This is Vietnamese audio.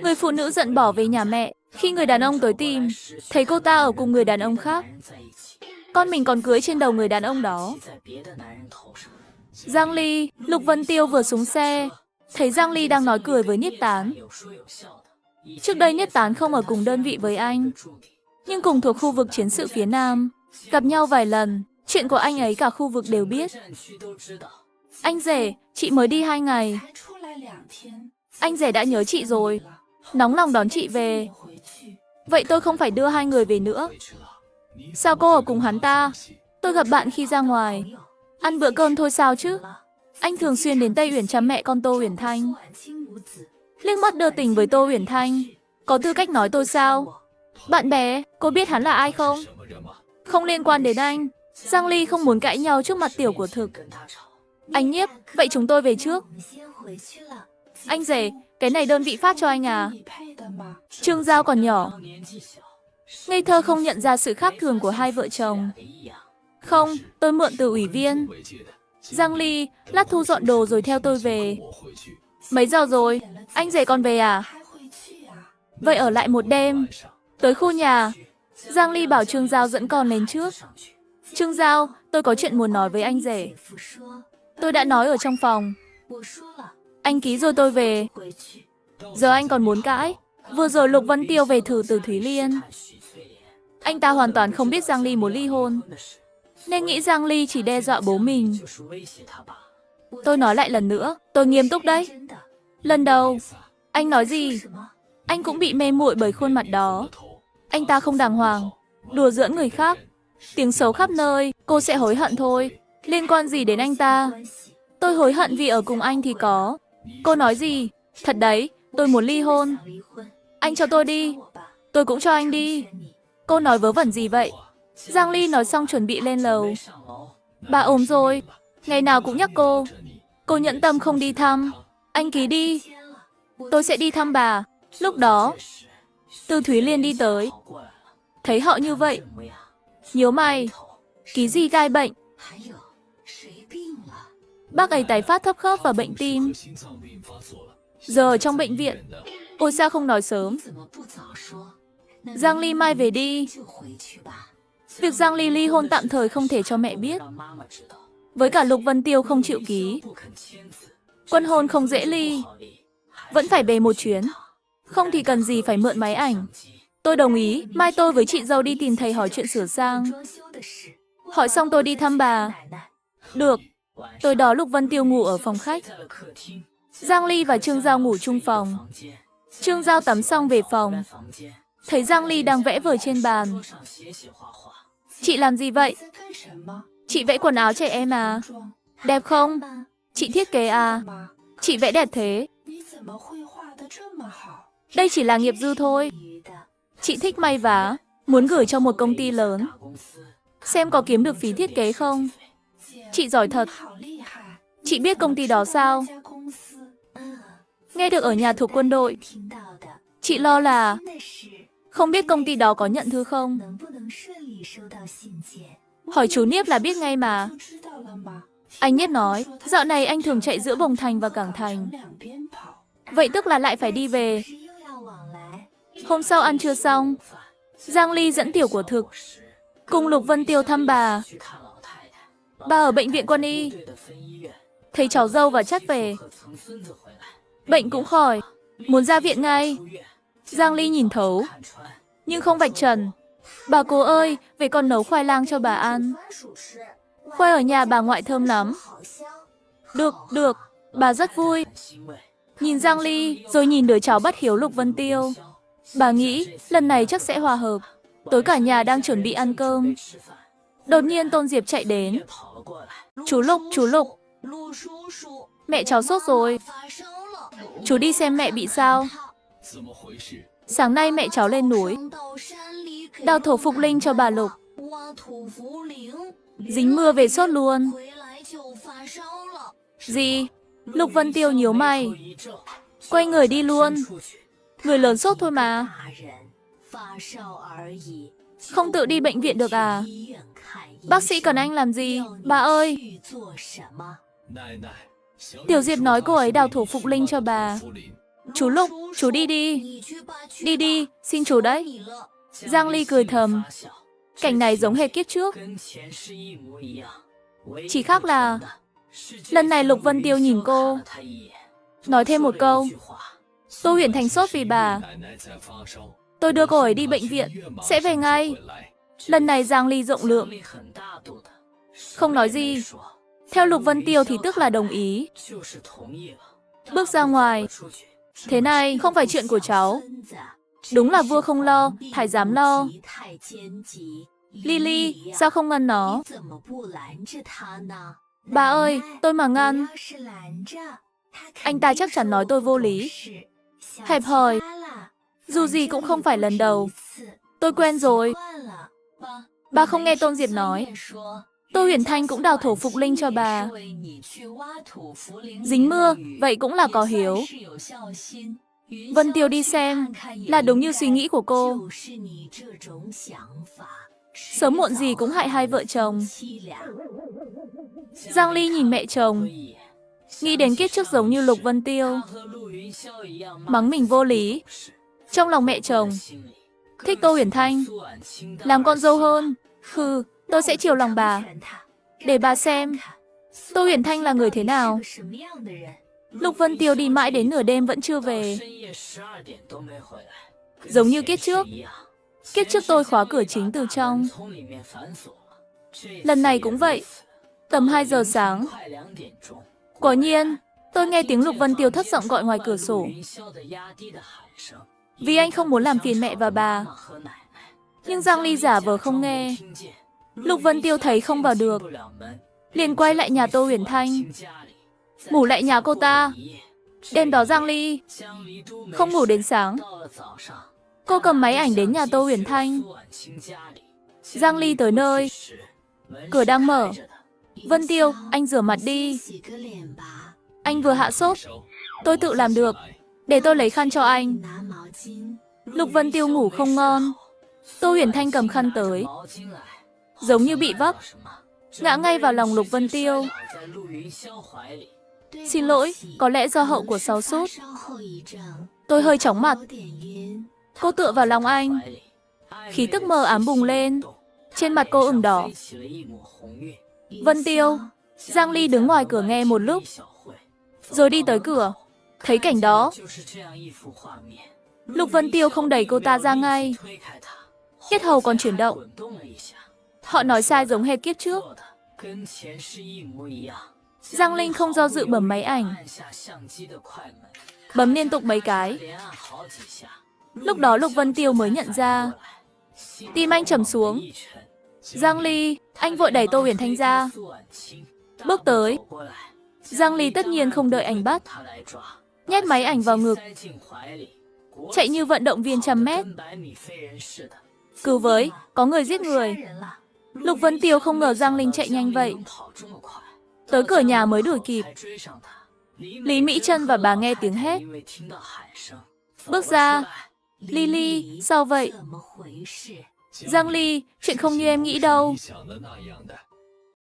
Người phụ nữ giận bỏ về nhà mẹ. Khi người đàn ông tới tìm, thấy cô ta ở cùng người đàn ông khác. Con mình còn cưới trên đầu người đàn ông đó. Giang Ly, Lục Vân Tiêu vừa xuống xe, thấy Giang Ly đang nói cười với Niết Tán. Trước đây Niết Tán không ở cùng đơn vị với anh, nhưng cùng thuộc khu vực chiến sự phía Nam. Gặp nhau vài lần, chuyện của anh ấy cả khu vực đều biết. Anh rể, chị mới đi 2 ngày. Anh rể đã nhớ chị rồi, nóng lòng đón chị về. Vậy tôi không phải đưa hai người về nữa. Sao cô ở cùng hắn ta? Tôi gặp bạn khi ra ngoài. Ăn bữa cơm thôi sao chứ? Anh thường xuyên đến Tây Uyển chăm mẹ con Tô Uyển Thanh. Liếc mắt đưa tình với Tô Uyển Thanh. Có tư cách nói tôi sao? Bạn bè, cô biết hắn là ai không? Không liên quan đến anh. Giang Ly không muốn cãi nhau trước mặt tiểu của Thực. Anh Nhiếp, vậy chúng tôi về trước. Anh rể, cái này đơn vị phát cho anh à? Trương Giao còn nhỏ, ngây thơ không nhận ra sự khác thường của hai vợ chồng. Không, tôi mượn từ ủy viên. Giang Ly, lát thu dọn đồ rồi theo tôi về. Mấy giờ rồi? Anh rể còn về à? Vậy ở lại một đêm. Tới khu nhà, Giang Ly bảo Trương Giao dẫn con lên trước. Trương Giao, tôi có chuyện muốn nói với anh rể. Tôi đã nói ở trong phòng. Anh ký rồi tôi về. Giờ anh còn muốn cãi? Vừa rồi Lục Vân Tiêu về thử từ Thúy Liên. Anh ta hoàn toàn không biết Giang Ly muốn ly hôn, nên nghĩ Giang Ly chỉ đe dọa bố mình. Tôi nói lại lần nữa, tôi nghiêm túc đấy. Lần đầu, anh nói gì? Anh cũng bị mê muội bởi khuôn mặt đó. Anh ta không đàng hoàng, đùa giỡn người khác, tiếng xấu khắp nơi, cô sẽ hối hận thôi. Liên quan gì đến anh ta? Tôi hối hận vì ở cùng anh thì có. Cô nói gì? Thật đấy, tôi muốn ly hôn. Anh cho tôi đi. Tôi cũng cho anh đi. Cô nói vớ vẩn gì vậy? Giang Ly nói xong chuẩn bị lên lầu. Bà ốm rồi, ngày nào cũng nhắc cô. Cô nhẫn tâm không đi thăm. Anh ký đi. Tôi sẽ đi thăm bà. Lúc đó, Từ Thúy Liên đi tới. Thấy họ như vậy, nhíu mày. Ký gì gai bệnh? Bác ấy tái phát thấp khớp và bệnh tim. Giờ ở trong bệnh viện. Ôi sao không nói sớm? Giang Ly mai về đi. Việc Giang Ly ly hôn tạm thời không thể cho mẹ biết. Với cả Lục Vân Tiêu không chịu ký. Quân hôn không dễ ly. Vẫn phải về một chuyến. Không thì cần gì phải mượn máy ảnh. Tôi đồng ý, mai tôi với chị dâu đi tìm thầy hỏi chuyện sửa sang. Hỏi xong tôi đi thăm bà. Được. Tối đó Lục Vân Tiêu ngủ ở phòng khách. Giang Ly và Trương Giao ngủ chung phòng. Trương Giao tắm xong về phòng. Thấy Giang Ly đang vẽ vời trên bàn. Chị làm gì vậy? Chị vẽ quần áo trẻ em à? Đẹp không? Chị thiết kế à? Chị vẽ đẹp thế. Đây chỉ là nghiệp dư thôi. Chị thích may vá, muốn gửi cho một công ty lớn. Xem có kiếm được phí thiết kế không? Chị giỏi thật. Chị biết công ty đó sao? Nghe được ở nhà thuộc quân đội. Chị lo là không biết công ty đó có nhận thư không? Hỏi chú Niếp là biết ngay mà. Anh Niếp nói, dạo này anh thường chạy giữa Bồng Thành và Cảng Thành. Vậy tức là lại phải đi về. Hôm sau ăn trưa xong, Giang Ly dẫn tiểu của Thực cùng Lục Vân Tiêu thăm bà. Bà ở bệnh viện quân y. Thấy cháu dâu và chắt về. Bệnh cũng khỏi, muốn ra viện ngay. Giang Ly nhìn thấu, nhưng không vạch trần. Bà cố ơi, về con nấu khoai lang cho bà ăn. Khoai ở nhà bà ngoại thơm lắm. Được, được, bà rất vui. Nhìn Giang Ly, rồi nhìn đứa cháu bất hiếu Lục Vân Tiêu. Bà nghĩ, lần này chắc sẽ hòa hợp. Tối cả nhà đang chuẩn bị ăn cơm. Đột nhiên Tôn Diệp chạy đến. Chú Lục. Mẹ cháu sốt rồi. Chú đi xem mẹ bị sao. Sáng nay mẹ cháu lên núi đào thổ phục linh cho bà Lục. Dính mưa về sốt luôn. Gì? Lục Vân Tiêu nhíu mày. Quay người đi luôn. Người lớn sốt thôi mà. Không tự đi bệnh viện được à? Bác sĩ cần anh làm gì? Bà ơi! Tiểu Diệp nói cô ấy đào thổ phục linh cho bà. Chú Lục, chú đi đi. Đi đi, xin chú đấy. Giang Ly cười thầm. Cảnh này giống hệt kiếp trước. Chỉ khác là lần này Lục Vân Tiêu nhìn cô, nói thêm một câu. Tô Huyền Thành sốt vì bà. Tôi đưa cô ấy đi bệnh viện, sẽ về ngay. Lần này Giang Ly rộng lượng, không nói gì. Theo Lục Vân Tiêu thì tức là đồng ý. Bước ra ngoài. Thế này không phải chuyện của cháu. Đúng là vua không lo, thái giám lo. Lily, sao không ngăn nó? Bà ơi, tôi mà ngăn. Anh ta chắc chắn nói tôi vô lý. Hẹp hòi. Dù gì cũng không phải lần đầu. Tôi quen rồi. Bà không nghe Tôn Diệp nói. Tô Huyền Thanh cũng đào thổ phục linh cho bà. Dính mưa, vậy cũng là có hiếu. Vân Tiêu đi xem, là đúng như suy nghĩ của cô. Sớm muộn gì cũng hại hai vợ chồng. Giang Ly nhìn mẹ chồng, nghĩ đến kiếp trước giống như Lục Vân Tiêu. Mắng mình vô lý. Trong lòng mẹ chồng, thích Tô Huyền Thanh, làm con dâu hơn. Hừ, tôi sẽ chiều lòng bà. Để bà xem, Tô Huyền Thanh là người thế nào. Lục Vân Tiêu đi mãi đến nửa đêm vẫn chưa về. Giống như kiếp trước. Kiếp trước tôi khóa cửa chính từ trong. Lần này cũng vậy. Tầm 2 giờ sáng. Quả nhiên, tôi nghe tiếng Lục Vân Tiêu thấp giọng gọi ngoài cửa sổ. Vì anh không muốn làm phiền mẹ và bà. Nhưng Giang Ly giả vờ không nghe. Lục Vân Tiêu thấy không vào được, liền quay lại nhà Tô Huyền Thanh, ngủ lại nhà cô ta. Đêm đó Giang Ly không ngủ đến sáng. Cô cầm máy ảnh đến nhà Tô Huyền Thanh. Giang Ly tới nơi, cửa đang mở. Vân Tiêu, anh rửa mặt đi. Anh vừa hạ sốt. Tôi tự làm được. Để tôi lấy khăn cho anh. Lục Vân Tiêu ngủ không ngon. Tô Huyền Thanh cầm khăn tới, giống như bị vấp, ngã ngay vào lòng Lục Vân Tiêu. Xin lỗi, có lẽ do hậu của sau sốt. Tôi hơi chóng mặt. Cô tựa vào lòng anh. Khí tức mờ ám bùng lên. Trên mặt cô ửng đỏ. Vân Tiêu. Giang Ly đứng ngoài cửa nghe một lúc, rồi đi tới cửa. Thấy cảnh đó, Lục Vân Tiêu không đẩy cô ta ra ngay. Yết hầu còn chuyển động. Họ nói sai giống hệt kiếp trước. Giang Linh không do dự bấm máy ảnh. Bấm liên tục mấy cái. Lúc đó Lục Vân Tiêu mới nhận ra. Tim anh trầm xuống. Giang Ly, anh vội đẩy Tô Huyền Thanh ra. Bước tới. Giang Ly tất nhiên không đợi anh bắt. Nhét máy ảnh vào ngực. Chạy như vận động viên 100 mét. Cứu với, có người giết người. Lục Vân Tiêu không ngờ Giang Linh chạy nhanh vậy. Tới cửa nhà mới đuổi kịp. Lý Mỹ Trân và bà nghe tiếng hét. Bước ra. Lily, sao vậy? Giang Ly, chuyện không như em nghĩ đâu.